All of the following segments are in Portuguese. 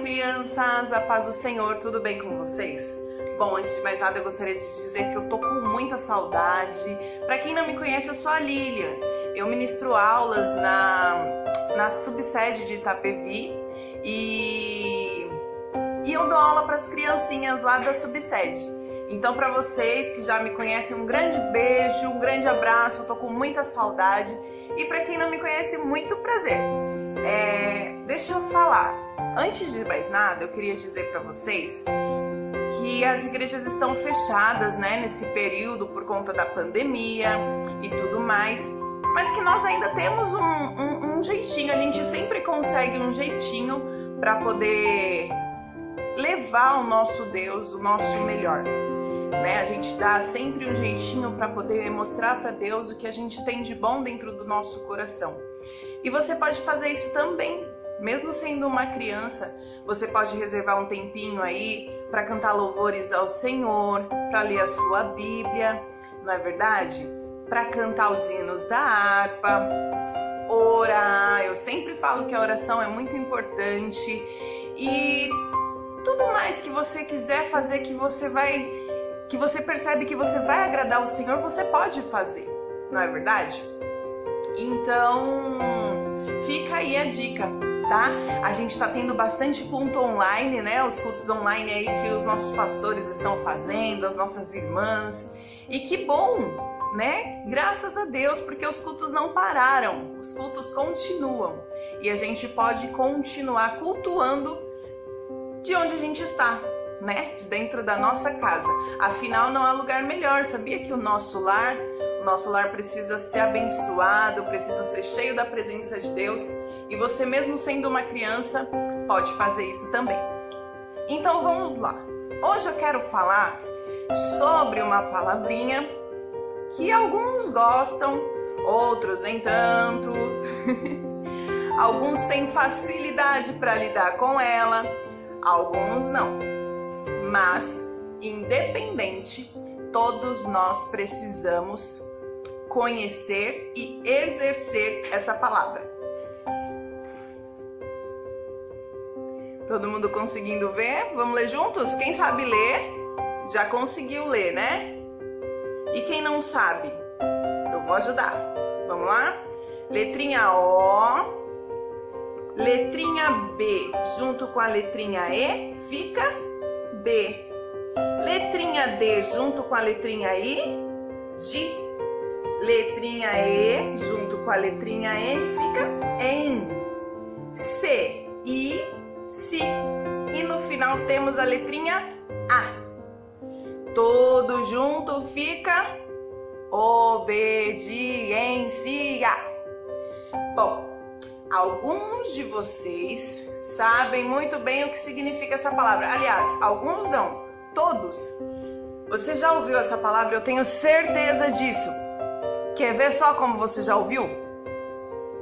crianças, a paz do Senhor, tudo bem com vocês? Bom, antes de mais nada eu gostaria de dizer que eu tô com muita saudade. Para quem não me conhece, eu sou a Lilian. Eu ministro aulas na subsede de Itapevi e eu dou aula para as criancinhas lá da subsede. Então, para vocês que já me conhecem, um grande beijo, um grande abraço, eu tô com muita saudade. E para quem não me conhece, muito prazer. Deixa eu falar. Antes de mais nada, eu queria dizer para vocês que as igrejas estão fechadas, né, nesse período por conta da pandemia e tudo mais, mas que nós ainda temos um jeitinho, a gente sempre consegue um jeitinho para poder levar ao nosso Deus o nosso melhor, né? A gente dá sempre um jeitinho para poder mostrar para Deus o que a gente tem de bom dentro do nosso coração. E você pode fazer isso também, mesmo sendo uma criança. Você pode reservar um tempinho aí para cantar louvores ao Senhor, para ler a sua Bíblia, não é verdade? Para cantar os hinos da harpa, orar. Eu sempre falo que a oração é muito importante e tudo mais que você quiser fazer, que você percebe que você vai agradar o Senhor, você pode fazer, não é verdade? Então, fica aí a dica, tá? A gente tá tendo bastante culto online, né? Os cultos online aí que os nossos pastores estão fazendo, as nossas irmãs. E que bom, né? Graças a Deus, porque os cultos não pararam, os cultos continuam. E a gente pode continuar cultuando de onde a gente está, né? De dentro da nossa casa. Afinal, não há lugar melhor. Sabia que o nosso lar precisa ser abençoado, precisa ser cheio da presença de Deus. E você, mesmo sendo uma criança, pode fazer isso também. Então vamos lá. Hoje eu quero falar sobre uma palavrinha que alguns gostam, outros nem tanto. Alguns têm facilidade para lidar com ela, alguns não. Mas, independente, todos nós precisamos conhecer e exercer essa palavra. Todo mundo conseguindo ver? Vamos ler juntos? Quem sabe ler, já conseguiu ler, né? E quem não sabe, eu vou ajudar. Vamos lá? Letrinha O, letrinha B junto com a letrinha E, fica B. Letrinha D junto com a letrinha I, de. Letrinha E junto com a letrinha N, fica em. C, I, Si. E no final temos a letrinha A. Tudo junto fica obediência. Bom, alguns de vocês sabem muito bem o que significa essa palavra. Aliás, alguns não, todos. Você já ouviu essa palavra? Eu tenho certeza disso. Quer ver só como você já ouviu?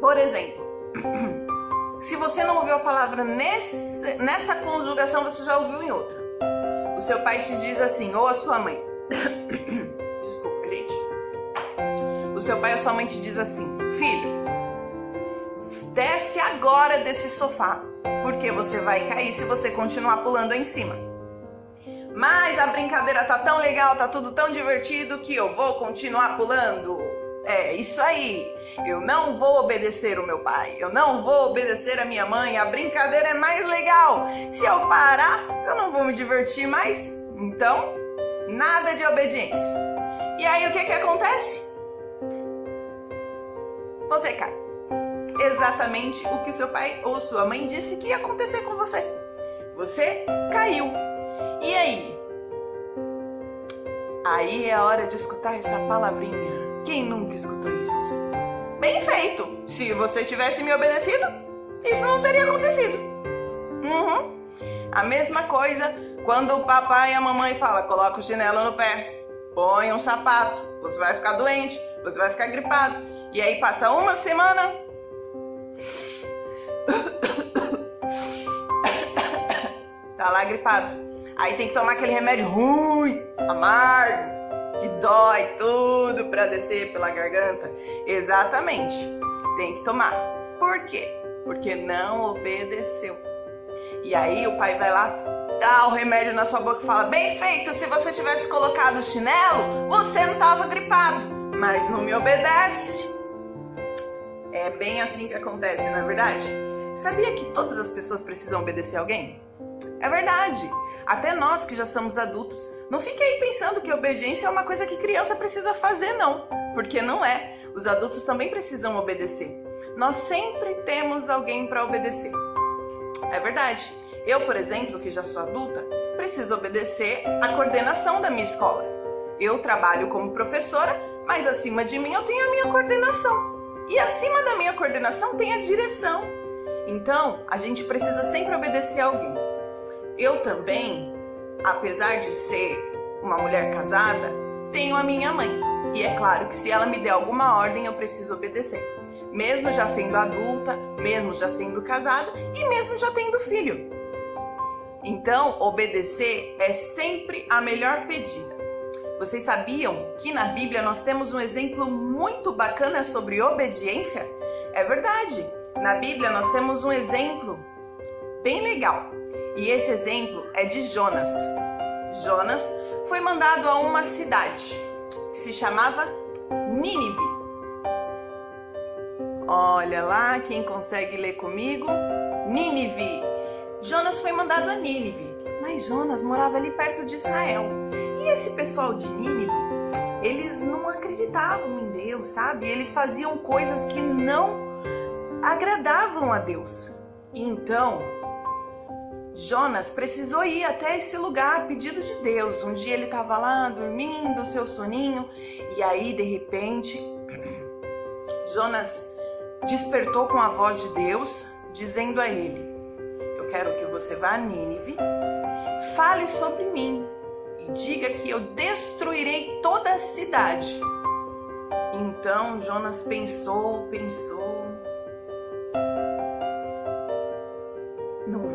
Por exemplo, se você não ouviu a palavra nessa conjugação, você já ouviu em outra. O seu pai te diz assim, ou a sua mãe. Desculpa, gente. O seu pai ou a sua mãe te diz assim, filho, desce agora desse sofá, porque você vai cair se você continuar pulando aí em cima. Mas a brincadeira tá tão legal, tá tudo tão divertido que eu vou continuar pulando. É isso aí, eu não vou obedecer o meu pai, eu não vou obedecer a minha mãe, a brincadeira é mais legal. Se eu parar, eu não vou me divertir mais, então, nada de obediência. E aí o que acontece? Você cai. Exatamente o que o seu pai ou sua mãe disse que ia acontecer com você. Você caiu. E aí? Aí é a hora de escutar essa palavrinha. Quem nunca escutou isso? Bem feito! Se você tivesse me obedecido, isso não teria acontecido. A mesma coisa quando o papai e a mamãe falam, coloca o chinelo no pé, põe um sapato, você vai ficar doente, você vai ficar gripado. E aí passa uma semana, tá lá gripado. Aí tem que tomar aquele remédio ruim, amargo, que dói tudo para descer pela garganta. Exatamente, tem que tomar. Por quê? Porque não obedeceu. E aí o pai vai lá, dá o remédio na sua boca e fala: bem feito, se você tivesse colocado o chinelo, você não tava gripado, mas não me obedece. É bem assim que acontece, não é verdade? Sabia que todas as pessoas precisam obedecer a alguém? É verdade. Até nós que já somos adultos. Não fique aí pensando que obediência é uma coisa que criança precisa fazer, não. Porque não é. Os adultos também precisam obedecer. Nós sempre temos alguém para obedecer. É verdade. Eu, por exemplo, que já sou adulta, preciso obedecer à coordenação da minha escola. Eu trabalho como professora, mas acima de mim eu tenho a minha coordenação. E acima da minha coordenação tem a direção. Então, a gente precisa sempre obedecer a alguém. Eu também, apesar de ser uma mulher casada, tenho a minha mãe. E é claro que se ela me der alguma ordem, eu preciso obedecer. Mesmo já sendo adulta, mesmo já sendo casada e mesmo já tendo filho. Então, obedecer é sempre a melhor pedida. Vocês sabiam que na Bíblia nós temos um exemplo muito bacana sobre obediência? É verdade. Na Bíblia nós temos um exemplo bem legal. E esse exemplo é de Jonas. Jonas foi mandado a uma cidade que se chamava Nínive. Olha lá, quem consegue ler comigo? Nínive. Jonas foi mandado a Nínive, mas Jonas morava ali perto de Israel. E esse pessoal de Nínive, eles não acreditavam em Deus, sabe? Eles faziam coisas que não agradavam a Deus. Então, Jonas precisou ir até esse lugar a pedido de Deus. Um dia ele estava lá dormindo, seu soninho, e aí de repente Jonas despertou com a voz de Deus, dizendo a ele: eu quero que você vá a Nínive, fale sobre mim e diga que eu destruirei toda a cidade. Então Jonas pensou, não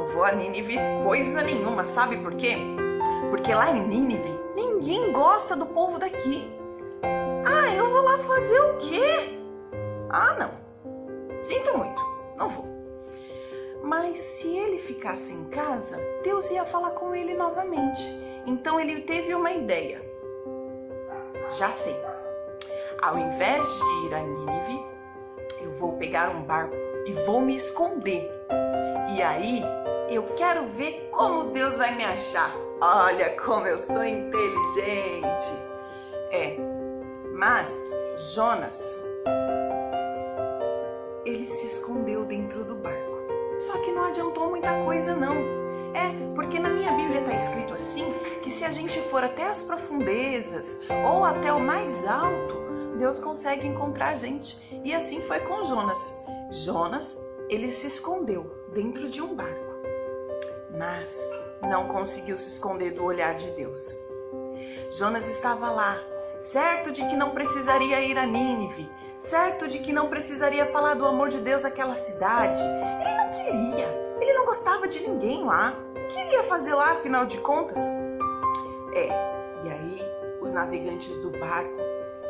vou a Nínive coisa nenhuma, sabe por quê? Porque lá em Nínive ninguém gosta do povo daqui. Ah, eu vou lá fazer o quê? Ah, não, sinto muito, não vou. Mas se ele ficasse em casa, Deus ia falar com ele novamente. Então ele teve uma ideia. Já sei. Ao invés de ir a Nínive, eu vou pegar um barco e vou me esconder. E aí, eu quero ver como Deus vai me achar. Olha como eu sou inteligente. Mas Jonas, ele se escondeu dentro do barco. Só que não adiantou muita coisa não. Porque na minha Bíblia está escrito assim, que se a gente for até as profundezas ou até o mais alto, Deus consegue encontrar a gente. E assim foi com Jonas. Jonas, ele se escondeu dentro de um barco, mas não conseguiu se esconder do olhar de Deus. Jonas estava lá, certo de que não precisaria ir a Nínive, certo de que não precisaria falar do amor de Deus àquela cidade. Ele não queria, ele não gostava de ninguém lá. O que ele ia fazer lá, afinal de contas? E aí os navegantes do barco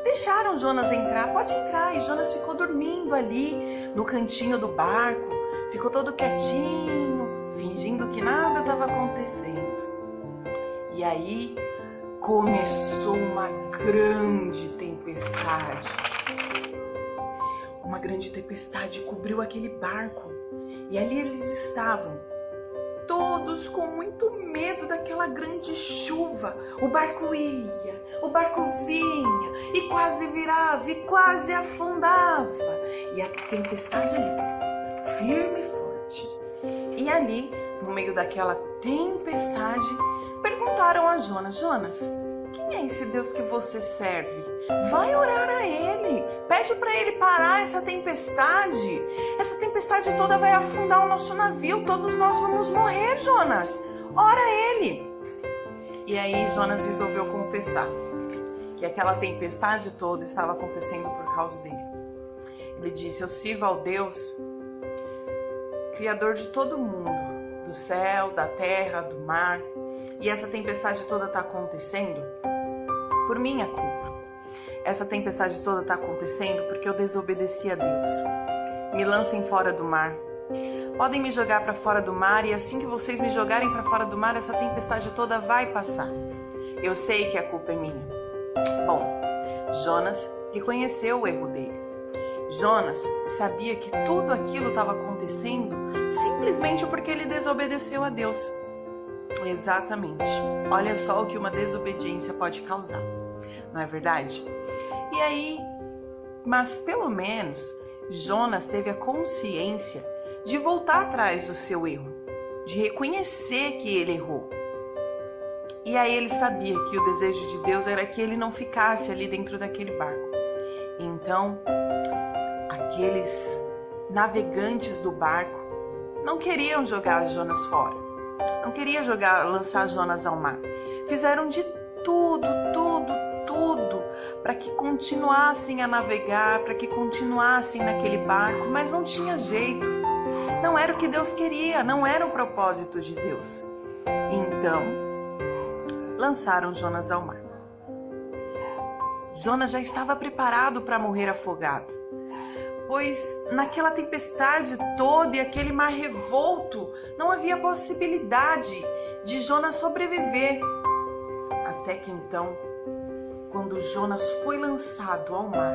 deixaram Jonas entrar, pode entrar, e Jonas ficou dormindo ali no cantinho do barco, ficou todo quietinho, fingindo que nada estava acontecendo. E aí começou uma grande tempestade. Uma grande tempestade cobriu aquele barco. E ali eles estavam, todos com muito medo daquela grande chuva. O barco ia, o barco vinha, e quase virava, e quase afundava. E a tempestade ali, firme e forte. E ali, no meio daquela tempestade, perguntaram a Jonas: Jonas, quem é esse Deus que você serve? Vai orar a ele, pede para ele parar essa tempestade. Essa tempestade toda vai afundar o nosso navio, todos nós vamos morrer, Jonas. Ora a ele. E aí Jonas resolveu confessar que aquela tempestade toda estava acontecendo por causa dele. Ele disse: eu sirvo ao Deus, Criador de todo mundo, do céu, da terra, do mar, e essa tempestade toda está acontecendo por minha culpa. Essa tempestade toda está acontecendo porque eu desobedeci a Deus. Me lancem fora do mar, Podem me jogar para fora do mar e assim que vocês me jogarem para fora do mar, essa tempestade toda vai passar. Eu sei que a culpa é minha. Bom, Jonas reconheceu o erro dele. Jonas sabia que tudo aquilo estava acontecendo simplesmente porque ele desobedeceu a Deus. Exatamente. Olha só o que uma desobediência pode causar, não é verdade? E aí, mas pelo menos Jonas teve a consciência de voltar atrás do seu erro, de reconhecer que ele errou. E aí ele sabia que o desejo de Deus era que ele não ficasse ali dentro daquele barco. Então, aqueles navegantes do barco não queriam jogar Jonas fora, não queriam lançar Jonas ao mar. Fizeram de tudo para que continuassem a navegar, para que continuassem naquele barco, mas não tinha jeito. Não era o que Deus queria, não era o propósito de Deus. Então, lançaram Jonas ao mar. Jonas já estava preparado para morrer afogado, pois naquela tempestade toda e aquele mar revolto, não havia possibilidade de Jonas sobreviver. Até que então, quando Jonas foi lançado ao mar,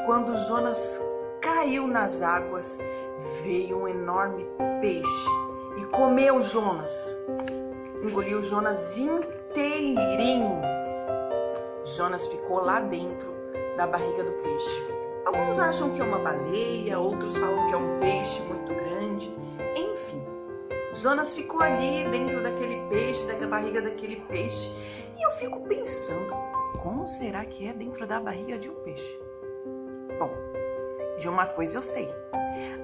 quando Jonas caiu nas águas, veio um enorme peixe e comeu Jonas. Engoliu Jonas inteirinho. Jonas ficou lá dentro da barriga do peixe. Alguns acham que é uma baleia, outros falam que é um peixe muito grande. Enfim, Jonas ficou ali dentro daquele peixe, da barriga daquele peixe. E eu fico pensando, como será que é dentro da barriga de um peixe? Bom, de uma coisa eu sei.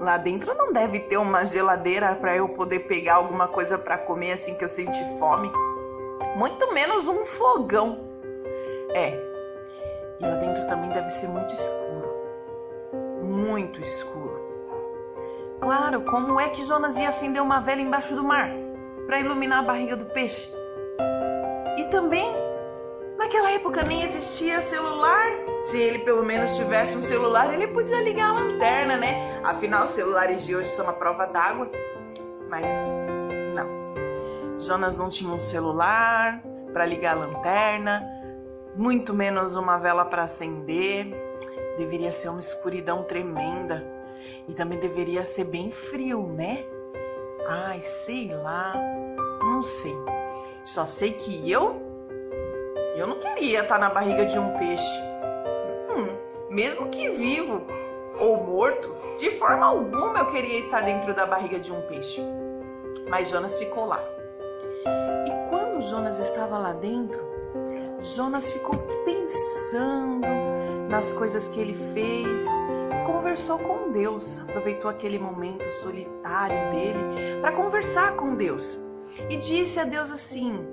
Lá dentro não deve ter uma geladeira para eu poder pegar alguma coisa para comer assim que eu sentir fome. Muito menos um fogão. E lá dentro também deve ser muito escuro. Muito escuro. Claro, como é que Jonas ia acender uma vela embaixo do mar para iluminar a barriga do peixe? E também, naquela época nem existia celular. Se ele pelo menos tivesse um celular, ele podia ligar a lanterna, né? Afinal, os celulares de hoje são uma prova d'água. Mas não. Jonas não tinha um celular para ligar a lanterna, muito menos uma vela para acender. Deveria ser uma escuridão tremenda. E também deveria ser bem frio, né? Ai, sei lá. Não sei. Só sei que eu não queria estar na barriga de um peixe. Mesmo que vivo ou morto, de forma alguma eu queria estar dentro da barriga de um peixe. Mas Jonas ficou lá. E quando Jonas estava lá dentro, Jonas ficou pensando nas coisas que ele fez, conversou com Deus, aproveitou aquele momento solitário dele para conversar com Deus e disse a Deus assim: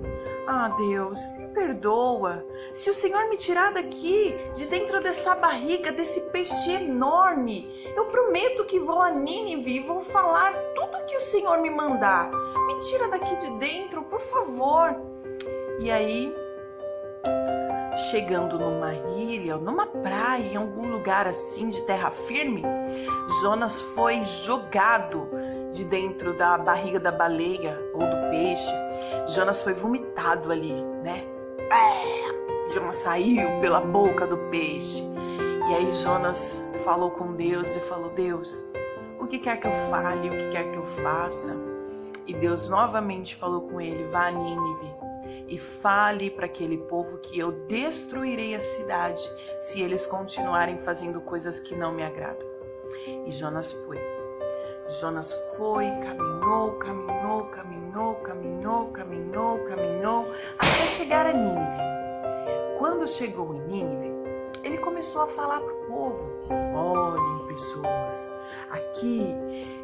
Deus, me perdoa, se o Senhor me tirar daqui, de dentro dessa barriga, desse peixe enorme, eu prometo que vou a Nínive e vou falar tudo que o Senhor me mandar. Me tira daqui de dentro, por favor. E aí, chegando numa ilha, numa praia, em algum lugar assim de terra firme, Jonas foi jogado de dentro da barriga da baleia ou do peixe. Jonas foi vomitado ali, né? Jonas saiu pela boca do peixe. E aí Jonas falou com Deus e falou: Deus, o que quer que eu fale, o que quer que eu faça? E Deus novamente falou com ele: vá a Nínive e fale para aquele povo que eu destruirei a cidade se eles continuarem fazendo coisas que não me agradam. E Jonas foi. Jonas foi, caminhou, até chegar a Nínive. Quando chegou em Nínive, ele começou a falar para o povo: olhem, pessoas, aqui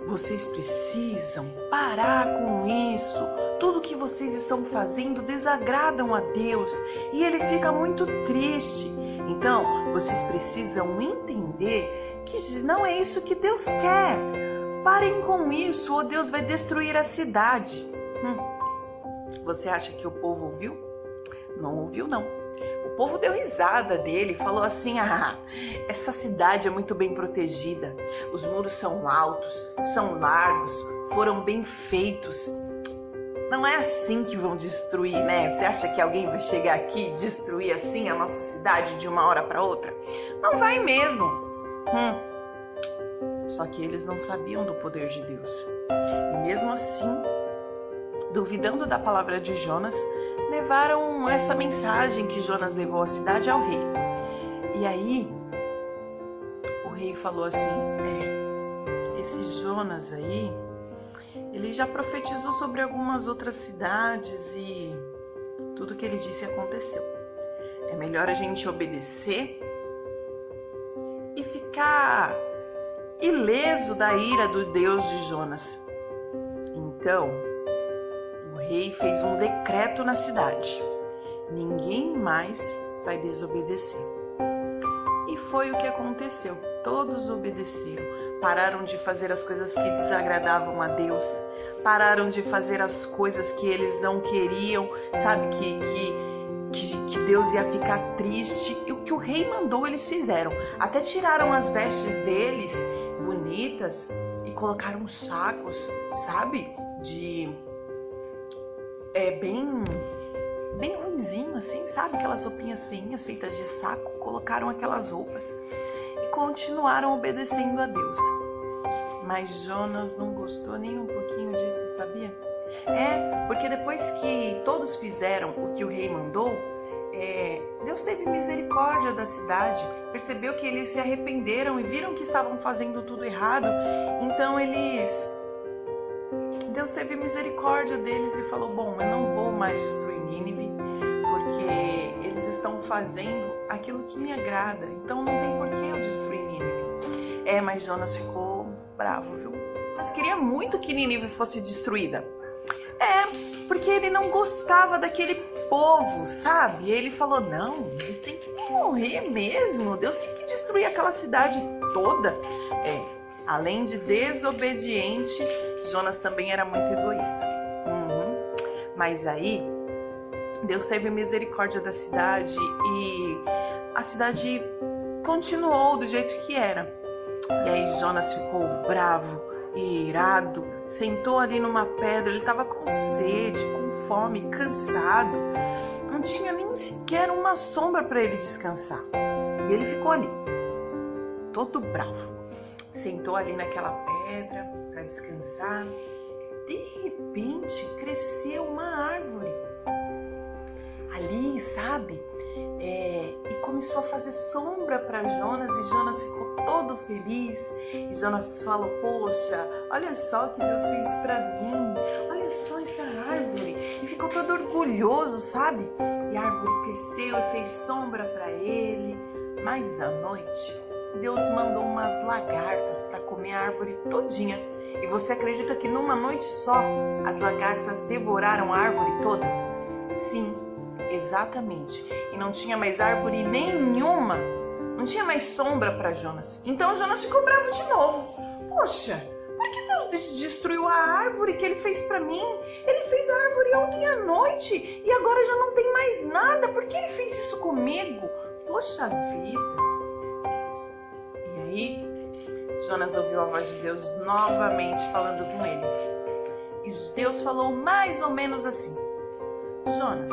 vocês precisam parar com isso. Tudo que vocês estão fazendo desagradam a Deus e ele fica muito triste. Então, vocês precisam entender que não é isso que Deus quer. Parem com isso ou Deus vai destruir a cidade. Você acha que o povo ouviu? Não ouviu, não. O povo deu risada dele, falou assim: ah, essa cidade é muito bem protegida, os muros são altos, são largos, foram bem feitos. Não é assim que vão destruir, né? Você acha que alguém vai chegar aqui e destruir assim a nossa cidade de uma hora para outra? Não vai mesmo. Só que eles não sabiam do poder de Deus. E mesmo assim, duvidando da palavra de Jonas, levaram essa mensagem que Jonas levou à cidade ao rei. E aí, o rei falou assim: esse Jonas aí, ele já profetizou sobre algumas outras cidades e tudo que ele disse aconteceu. É melhor a gente obedecer e ficar ileso da ira do Deus de Jonas. Então, o rei fez um decreto na cidade: ninguém mais vai desobedecer. E foi o que aconteceu. Todos obedeceram. Pararam de fazer as coisas que desagradavam a Deus. Pararam de fazer as coisas que eles não queriam, sabe? Que Deus ia ficar triste. E o que o rei mandou, eles fizeram. Até tiraram as vestes deles, bonitas, e colocaram sacos, sabe? Bem ruinzinho, assim, sabe? Aquelas roupinhas feinhas feitas de saco. Colocaram aquelas roupas e continuaram obedecendo a Deus. Mas Jonas não gostou nem um pouquinho disso, sabia? Porque depois que todos fizeram o que o rei mandou, Deus teve misericórdia da cidade, percebeu que eles se arrependeram e viram que estavam fazendo tudo errado. Então Deus teve misericórdia deles e falou: bom, eu não vou mais destruir Nínive, porque eles estão fazendo aquilo que me agrada, então não tem por que eu destruir Nínive. Mas Jonas ficou bravo, viu? Mas queria muito que Nínive fosse destruída. Porque ele não gostava daquele povo, sabe? E ele falou: não, eles têm que morrer mesmo, Deus tem que destruir aquela cidade toda. Além de desobediente, Jonas também era muito egoísta. Mas aí, Deus teve misericórdia da cidade e a cidade continuou do jeito que era. E aí Jonas ficou bravo e irado, sentou ali numa pedra, ele estava com sede, com fome, cansado. Não tinha nem sequer uma sombra para ele descansar. E ele ficou ali, todo bravo. Sentou ali naquela pedra para descansar. De repente, cresceu uma árvore ali, sabe? E começou a fazer sombra para Jonas, e Jonas ficou todo feliz. E Jonas falou: poxa, olha só o que Deus fez para mim, olha só essa árvore. E ficou todo orgulhoso, sabe? E a árvore cresceu e fez sombra para ele. Mas à noite, Deus mandou umas lagartas para comer a árvore todinha. E você acredita que numa noite só as lagartas devoraram a árvore toda? Sim, exatamente. E não tinha mais árvore nenhuma. Não tinha mais sombra para Jonas. Então Jonas ficou bravo de novo. Poxa, por que Deus destruiu a árvore que ele fez para mim? Ele fez a árvore ontem à noite e agora já não tem mais nada. Por que ele fez isso comigo? Poxa vida. E aí, Jonas ouviu a voz de Deus novamente falando com ele. E Deus falou mais ou menos assim: Jonas,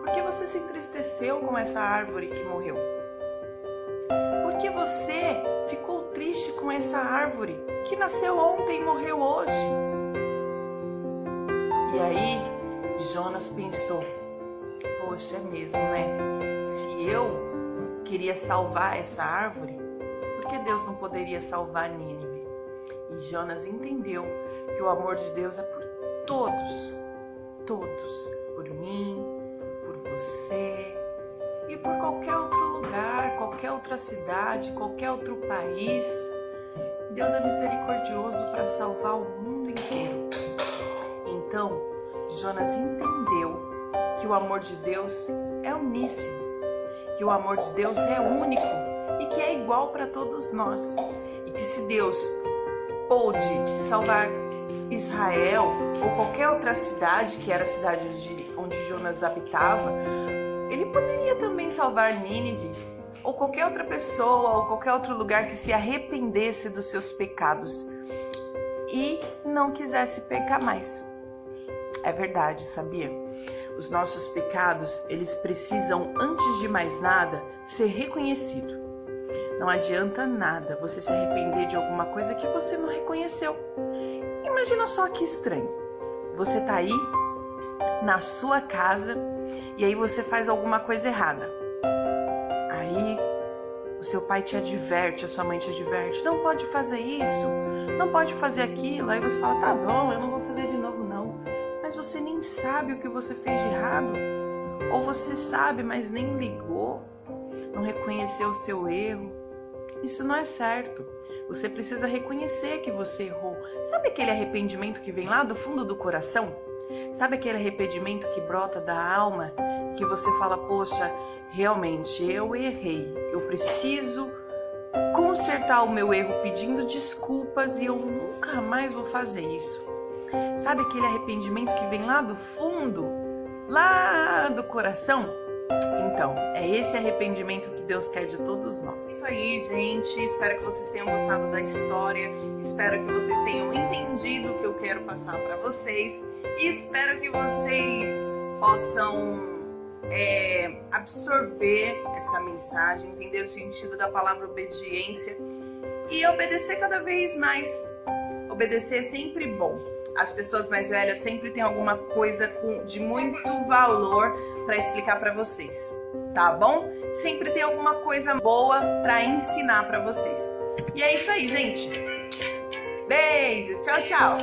por que você se entristeceu com essa árvore que morreu? Por que você ficou triste com essa árvore que nasceu ontem e morreu hoje? E aí, Jonas pensou: poxa, é mesmo, né? Se eu queria salvar essa árvore, por que Deus não poderia salvar Nínive? E Jonas entendeu que o amor de Deus é por todos, todos, por mim, por você e por qualquer outro lugar, qualquer outra cidade, qualquer outro país. Deus é misericordioso para salvar o mundo inteiro. Então, Jonas entendeu que o amor de Deus é uníssimo, que o amor de Deus é único e que é igual para todos nós. E que se Deus pôde salvar Israel ou qualquer outra cidade, que era a cidade onde Jonas habitava, Ele poderia também salvar Nínive, ou qualquer outra pessoa, ou qualquer outro lugar que se arrependesse dos seus pecados e não quisesse pecar mais. É verdade, sabia? Os nossos pecados, eles precisam, antes de mais nada, ser reconhecidos. Não adianta nada você se arrepender de alguma coisa que você não reconheceu. Imagina só que estranho. Você tá aí na sua casa e aí você faz alguma coisa errada. Aí o seu pai te adverte, a sua mãe te adverte, não pode fazer isso, não pode fazer aquilo. Aí você fala, tá bom, eu não vou fazer de novo não. Mas você nem sabe o que você fez de errado. Ou você sabe, mas nem ligou, não reconheceu o seu erro. Isso não é certo. Você precisa reconhecer que você errou. Sabe aquele arrependimento que vem lá do fundo do coração? Sabe aquele arrependimento que brota da alma? Que você fala, poxa, realmente eu errei. Eu preciso consertar o meu erro pedindo desculpas e eu nunca mais vou fazer isso. Sabe aquele arrependimento que vem lá do fundo? Lá do coração? Então, é esse arrependimento que Deus quer de todos nós. É isso aí, gente. Espero que vocês tenham gostado da história. Espero que vocês tenham entendido o que eu quero passar para vocês. E espero que vocês possam absorver essa mensagem, entender o sentido da palavra obediência e obedecer cada vez mais. Obedecer é sempre bom. As pessoas mais velhas sempre têm alguma coisa de muito valor para explicar para vocês, tá bom? Sempre tem alguma coisa boa para ensinar para vocês. E é isso aí, gente. Beijo, tchau, tchau.